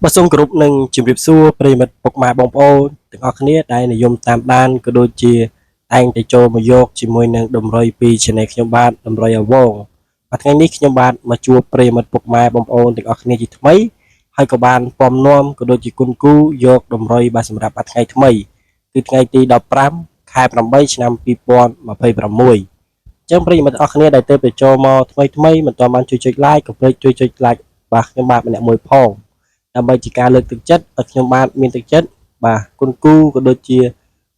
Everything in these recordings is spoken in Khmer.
បាទសូមគោរពនឹងជំរាបសួរប្រិយមិត្តពុកម៉ែបងប្អូនទាំងអស់គ្នាដែលនិយមតាមដានក៏ដូចជាតែងតែចូលមកយកជាមួយនឹងតម្រុយពី Channel ខ្ញុំបាទតម្រុយអវងបាទថ្ងៃនេះខ្ញុំបាទមកជួបប្រិយមិត្តពុកម៉ែបងប្អូនទាំងអស់គ្នាជាថ្មីហើយក៏បានពំនាំក៏ដូចជាគុណគូយកតម្រុយបាទសម្រាប់ថ្ងៃថ្មីគឺថ្ងៃទី15ខែ8ឆ្នាំ2026ចឹងប្រិយមិត្តអស់គ្នាដែលទើបទៅចូលមកថ្មីមិនទាន់បានជួយចុច like ក៏ជួយចុច like បាទខ្ញុំបាទម្នាក់មួយផងដើម្បីជាការលើកទឹកចិត្តឲ្យខ្ញុំបាទមានទឹកចិត្តបាទគុណគូក៏ដូចជា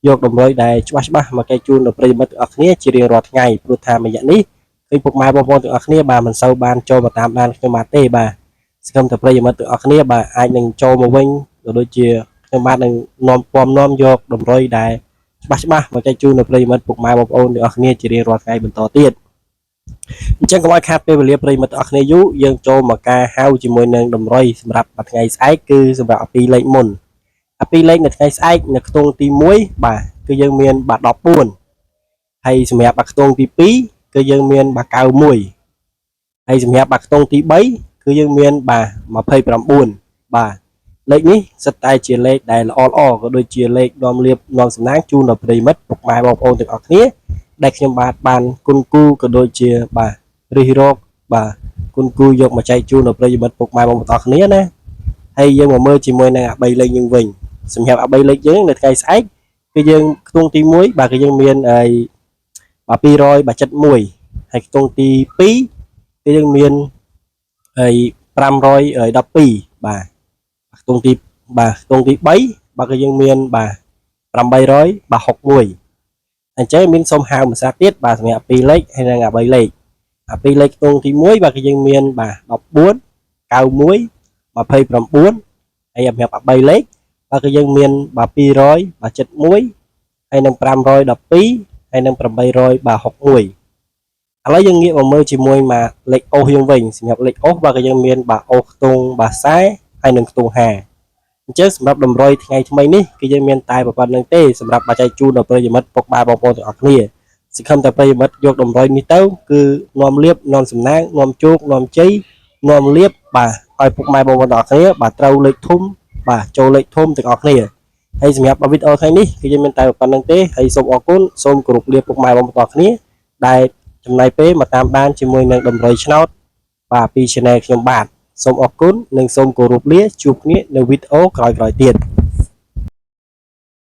យកតម្រុយដែលច្បាស់មកកែជូនដល់ប្រិយមិត្តទាំងអស់គ្នាជារៀងរាល់ថ្ងៃព្រោះថាមួយរយៈនេះឃើញពុកម៉ែបងប្អូនទាំងអស់គ្នាបាទមិនសូវបានចូលមកតាមដានខ្ញុំបាទទេបាទសង្ឃឹមថាប្រិយមិត្តទាំងអស់គ្នាបាទអាចនឹងចូលមកវិញក៏ដូចជាខ្ញុំបាទនឹងនាំយកតម្រុយដែលច្បាស់មកកែជូនដល់ប្រិយមិត្តពុកម៉ែបងប្អូនទាំងអស់គ្នាជារៀងរាល់ថ្ងៃបន្តទៀតអញ្ចឹងកុំឲ្យខាតពេលវេលាប្រិយមិត្តអស់គ្នាយូរយើងចូលមកការហៅជាមួយនឹងតម្រុយសម្រាប់ថ្ងៃស្អែកគឺសម្រាប់អាពីរលេខមុនអាពីរលេខនៅថ្ងៃស្អែកនៅខ្ទង់ទី1បាទគឺយើងមានបាទ14ហើយសម្រាប់ខ្ទង់ទី2គឺយើងមានបាទ91ហើយសម្រាប់បាទខ្ទង់ទី3គឺយើងមានបាទ29បាទលេខនេះសិតតែជាលេខដែលល្អក៏ដូចជាលេខនាំលៀបនាំសំណាងជូនដល់ប្រិយមិត្តពុកម៉ែបងប្អូនទាំងអស់គ្នាដែលខ្ញុំបាទបានគុណគូក៏ដូចជាបាទរិះរកបាទគុណគូយកមកចែកជូនដល់ប្រិយមិត្តពុកម៉ែបងប្អូនទាំងគ្នាណាហើយយើងមកមើលជាមួយនឹងអា3លេខយើងវិញសម្រាប់អា3លេខយើងនៅថ្ងៃស្អែកគឺយើងខ្ទង់ទី1បាទគឺយើងមានបាទ271ហើយខ្ទង់ទី2គឺយើងមាន512បាទខ្ទង់ទី3បាទគឺយើងមានបាទ800បាទ61អញ្ចឹងមានសុំហៅភាសាទៀតបាទសម្រាប់2លេខហើយនិង3លេខអា2លេខខ្ទង់ទី1បាទគឺយើងមានបាទ14 91 29ហើយសម្រាប់3លេខបាទគឺយើងមានបាទ200បាទ71ហើយនិង512ហើយនិង800បាទ61ឥឡូវយើងងាកមកមើលជាមួយមកលេខអូសយើងវិញសម្រាប់លេខអូសបាទគឺយើងមានបាទអូសខ្ទង់បាទ40ហើយនិងខ្ទង់50អញ្ចឹងសម្រាប់តម្រុយថ្ងៃថ្មីនេះគឺយើងមានតែប៉ុណ្្នឹងទេសម្រាប់បច្ច័យជូនដល់ប្រិយមិត្តពុកម៉ែបងប្អូនទាំងអស់គ្នាសង្ឃឹមតែប្រិយមិត្តយកតម្រុយនេះទៅគឺនាំលៀបនាំសំណាងនាំជោគនាំជ័យនាំលៀបបាទឲ្យពុកម៉ែបងប្អូនទាំងអស់គ្នាបាទត្រូវលេខធំបាទចូលលេខធំទាំងអស់គ្នាហើយសម្រាប់វីដេអូថ្ងៃនេះគឺយើងមានតែប៉ុណ្្នឹងទេហើយសូមអរគុណសូមគោរពលាពុកម៉ែបងប្អូនទាំងអស់គ្នាដែលចំណាយពេលមកតាមដានជាមួយនឹងតម្រុយឆ្នោតបាទពី Channel ខ្ញុំបាទសូមអរគុណនិងសូមគោរពលាជួបគ្នានៅវីដេអូក្រោយៗទៀត